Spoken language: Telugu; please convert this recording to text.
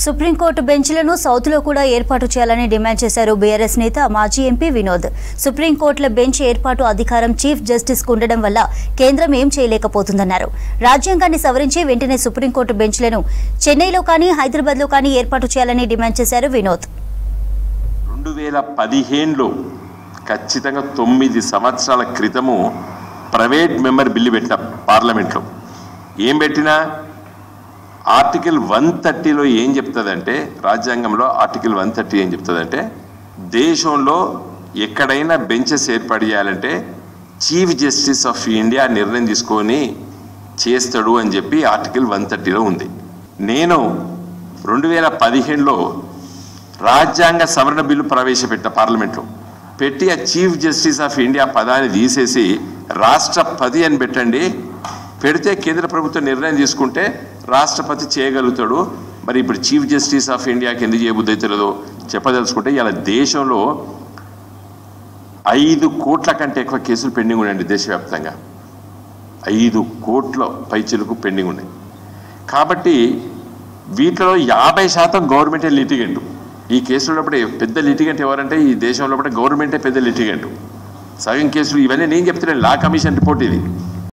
సుప్రీంకోర్టు బెంచ్లను సౌత్లో కూడా ఏర్పాటు చేయాలని డిమాండ్ చేశారు బీఆర్ఎస్ నేత మాజీ ఎంపీ వినోద్. సుప్రీంకోర్టుల బెంచ్ ఏర్పాటు అధికారం చీఫ్ జస్టిస్ కు ఉండడం వల్ల కేంద్రం ఏం చేయలేకపోతుందన్నారు. రాజ్యాంగాన్ని సవరించి వెంటనే సుప్రీంకోర్టు బెంచ్లను చెన్నైలో కానీ హైదరాబాద్లో కానీ ఏర్పాటు చేయాలని డిమాండ్ చేశారు వినోద్. 2015లో ఖచ్చితంగా 9 సంవత్సరాల క్రితము ప్రైవేట్ మెంబర్ బిల్లు పెట్టిన పార్లమెంట్లో ఏం పెట్టినా ఆర్టికల్ 130లో ఏం చెప్తుందంటే, రాజ్యాంగంలో ఆర్టికల్ 130 ఏం చెప్తుందంటే, దేశంలో ఎక్కడైనా బెంచెస్ ఏర్పాటు చేయాలంటే చీఫ్ జస్టిస్ ఆఫ్ ఇండియా నిర్ణయం తీసుకొని చేస్తాడు అని చెప్పి ఆర్టికల్ 130లో ఉంది. నేను 2015లో రాజ్యాంగ సవరణ బిల్లు ప్రవేశపెట్టిన పార్లమెంట్లో పెట్టి ఆ చీఫ్ జస్టిస్ ఆఫ్ ఇండియా పదాన్ని తీసేసి రాష్ట్రపతి అని పెట్టండి, పెడితే కేంద్ర ప్రభుత్వం నిర్ణయం తీసుకుంటే రాష్ట్రపతి చేయగలుగుతాడు. మరి ఇప్పుడు చీఫ్ జస్టిస్ ఆఫ్ ఇండియాకి ఎందుకు చేయబుద్ధి అవుతుందో చెప్పదలుచుకుంటే, ఇలా దేశంలో 5 కోట్ల కంటే ఎక్కువ కేసులు పెండింగ్ ఉన్నాయండి. దేశవ్యాప్తంగా 5 కోట్ల పైచిలకు పెండింగ్ ఉన్నాయి. కాబట్టి వీటిలో 50% గవర్నమెంటే లిటిగెంట్. ఈ కేసులో పెద్ద లిటిగెంట్ ఎవరంటే ఈ దేశంలో గవర్నమెంటే పెద్ద లిటిగెంట్. సగం కేసులు ఇవన్నీ నేను చెప్తున్నాను, లా కమిషన్ రిపోర్ట్ ఇది.